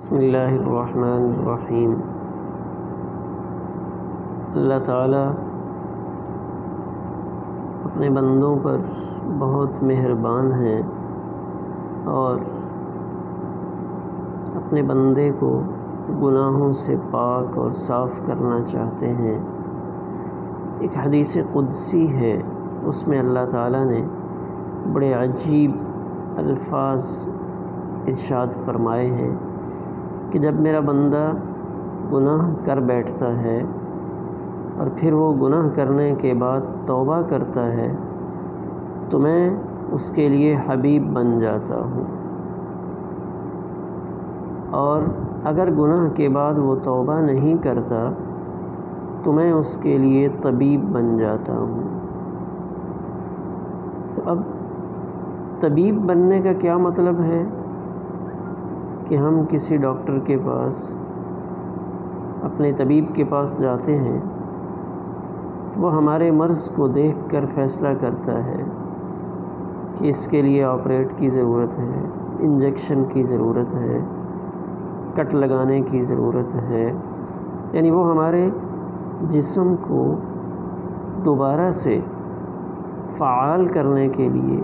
بسم اللہ الرحمن الرحیم۔ اللہ تعالیٰ اپنے بندوں پر بہت مہربان ہیں اور اپنے بندے کو گناہوں سے پاک اور صاف کرنا چاہتے ہیں۔ ایک حدیث قدسی ہے، اس میں اللہ تعالیٰ نے بڑے عجیب الفاظ ارشاد فرمائے ہیں کہ جب میرا بندہ گناہ کر بیٹھتا ہے اور پھر وہ گناہ کرنے کے بعد توبہ کرتا ہے تو میں اس کے لیے حبیب بن جاتا ہوں، اور اگر گناہ کے بعد وہ توبہ نہیں کرتا تو میں اس کے لیے طبیب بن جاتا ہوں۔ تو اب طبیب بننے کا کیا مطلب ہے کہ ہم کسی ڈاکٹر کے پاس، اپنے طبیب کے پاس جاتے ہیں تو وہ ہمارے مرض کو دیکھ کر فیصلہ کرتا ہے کہ اس کے لیے آپریٹ کی ضرورت ہے، انجیکشن کی ضرورت ہے، کٹ لگانے کی ضرورت ہے، یعنی وہ ہمارے جسم کو دوبارہ سے فعال کرنے کے لیے،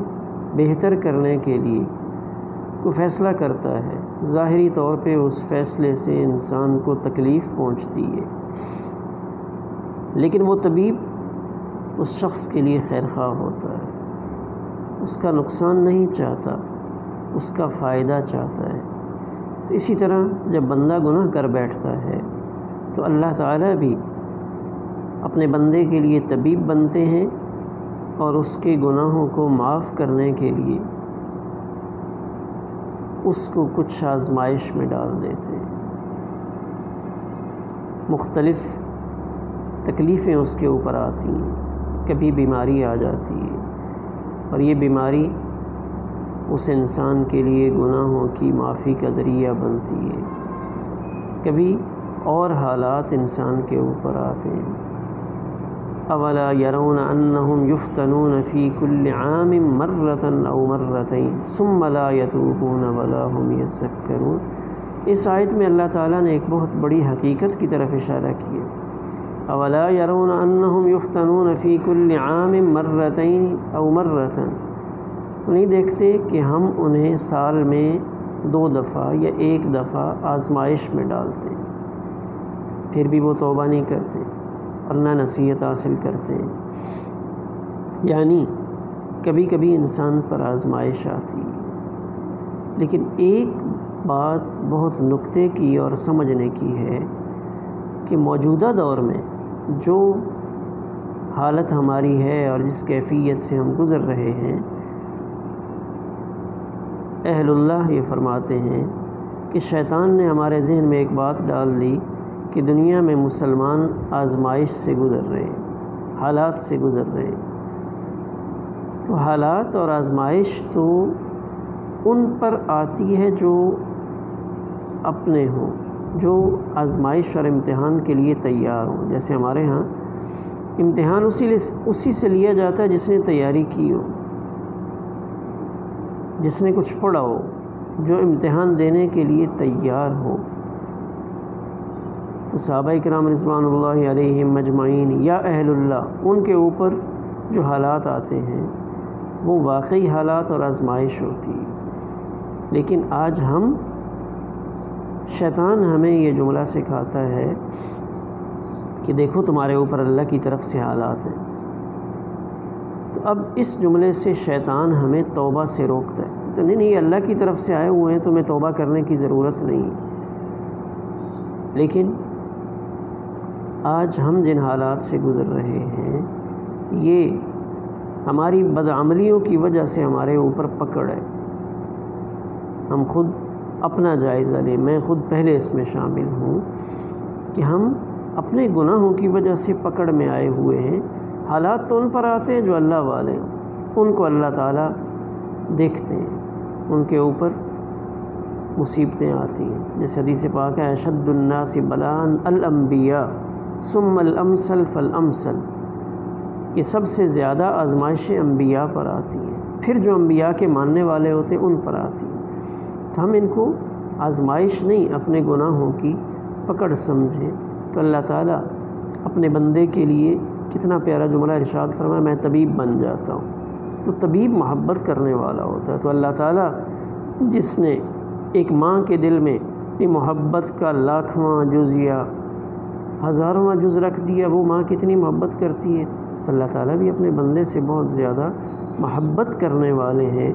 بہتر کرنے کے لیے وہ فیصلہ کرتا ہے۔ ظاہری طور پہ اس فیصلے سے انسان کو تکلیف پہنچتی ہے، لیکن وہ طبیب اس شخص کے لیے خیرخواہ ہوتا ہے، اس کا نقصان نہیں چاہتا، اس کا فائدہ چاہتا ہے۔ تو اسی طرح جب بندہ گناہ کر بیٹھتا ہے تو اللہ تعالیٰ بھی اپنے بندے کے لیے طبیب بنتے ہیں اور اس کے گناہوں کو معاف کرنے کے لیے اس کو کچھ آزمائش میں ڈال دیتے ہیں۔ مختلف تکلیفیں اس کے اوپر آتی ہیں، کبھی بیماری آ جاتی ہے اور یہ بیماری اس انسان کے لیے گناہوں کی معافی کا ذریعہ بنتی ہے، کبھی اور حالات انسان کے اوپر آتے ہیں۔ اولا یرون انہم یفتنون فی کل عام مرۃ او مرتین ثم لا یتوبون ولا ہم یذکرون۔ اس آیت میں اللہ تعالیٰ نے ایک بہت بڑی حقیقت کی طرف اشارہ کیا۔ اولا یرون انہم یفتنون فی کل عام مرتین او مرۃ، نہیں دیکھتے کہ ہم انہیں سال میں 2 دفعہ یا 1 دفعہ آزمائش میں ڈالتے ہیں، پھر بھی وہ توبہ نہیں کرتے اور نہ نصیحت حاصل کرتے ہیں۔ یعنی کبھی کبھی انسان پر آزمائش آتی ہے، لیکن ایک بات بہت نکتے کی اور سمجھنے کی ہے کہ موجودہ دور میں جو حالت ہماری ہے اور جس کیفیت سے ہم گزر رہے ہیں، اہل اللہ یہ فرماتے ہیں کہ شیطان نے ہمارے ذہن میں ایک بات ڈال دی کہ دنیا میں مسلمان آزمائش سے گزر رہے ہیں، حالات سے گزر رہے ہیں۔ تو حالات اور آزمائش تو ان پر آتی ہے جو اپنے ہوں، جو آزمائش اور امتحان کے لیے تیار ہوں۔ جیسے ہمارے ہاں امتحان اسی سے لیا جاتا ہے جس نے تیاری کی ہو، جس نے کچھ پڑھا ہو، جو امتحان دینے کے لیے تیار ہو۔ تو صحابہ کرام رضوان اللہ علیہم مجمعین یا اہل اللہ، ان کے اوپر جو حالات آتے ہیں وہ واقعی حالات اور آزمائش ہوتی ہے۔ لیکن آج شیطان ہمیں یہ جملہ سکھاتا ہے کہ دیکھو تمہارے اوپر اللہ کی طرف سے حالات ہیں۔ تو اب اس جملے سے شیطان ہمیں توبہ سے روکتا ہے، تو نہیں یہ اللہ کی طرف سے آئے ہوئے ہیں، تمہیں توبہ کرنے کی ضرورت نہیں ہے۔ لیکن آج ہم جن حالات سے گزر رہے ہیں، یہ ہماری بدعملیوں کی وجہ سے ہمارے اوپر پکڑ ہے۔ ہم خود اپنا جائزہ لیں، میں خود پہلے اس میں شامل ہوں کہ ہم اپنے گناہوں کی وجہ سے پکڑ میں آئے ہوئے ہیں۔ حالات تو ان پر آتے ہیں جو اللہ والے ہیں، ان کو اللہ تعالیٰ دیکھتے ہیں، ان کے اوپر مصیبتیں آتی ہیں۔ جیسے حدیث پاک ہے، اشد الناس بلاء الانبیاء ثم الامثل فالامثل، کہ سب سے زیادہ آزمائشیں انبیاء پر آتی ہیں، پھر جو انبیاء کے ماننے والے ہوتے ہیں ان پر آتی ہیں۔ تو ہم ان کو آزمائش نہیں اپنے گناہوں کی پکڑ سمجھے۔ تو اللہ تعالیٰ اپنے بندے کے لیے کتنا پیارا جملہ ارشاد فرمایا، میں طبیب بن جاتا ہوں۔ تو طبیب محبت کرنے والا ہوتا ہے۔ تو اللہ تعالیٰ جس نے ایک ماں کے دل میں یہ محبت کا لاکھواں جز یا ہزارواں جز رکھ دیا، وہ ماں کتنی محبت کرتی ہے۔ تو اللہ تعالیٰ بھی اپنے بندے سے بہت زیادہ محبت کرنے والے ہیں۔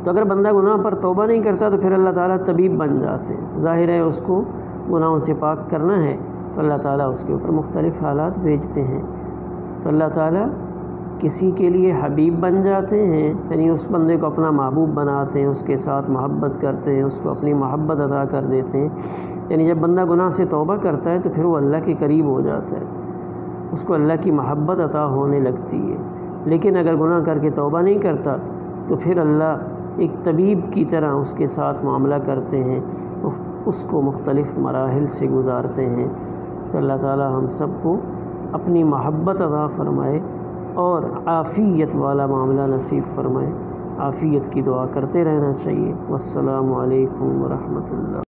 تو اگر بندہ گناہ پر توبہ نہیں کرتا تو پھر اللہ تعالیٰ طبیب بن جاتے ہیں۔ ظاہر ہے اس کو گناہوں سے پاک کرنا ہے تو اللہ تعالیٰ اس کے اوپر مختلف حالات بھیجتے ہیں۔ تو اللہ تعالیٰ کسی کے لیے حبیب بن جاتے ہیں، یعنی اس بندے کو اپنا محبوب بناتے ہیں، اس کے ساتھ محبت کرتے ہیں، اس کو اپنی محبت عطا کر دیتے ہیں۔ یعنی جب بندہ گناہ سے توبہ کرتا ہے تو پھر وہ اللہ کے قریب ہو جاتا ہے، اس کو اللہ کی محبت عطا ہونے لگتی ہے۔ لیکن اگر گناہ کر کے توبہ نہیں کرتا تو پھر اللہ ایک طبیب کی طرح اس کے ساتھ معاملہ کرتے ہیں، اس کو مختلف مراحل سے گزارتے ہیں۔ تو اللہ تعالیٰ ہم سب کو اپنی محبت عطا فرمائے اور عافیت والا معاملہ نصیب فرمائے۔ عافیت کی دعا کرتے رہنا چاہیے۔ والسلام علیکم ورحمۃ اللہ۔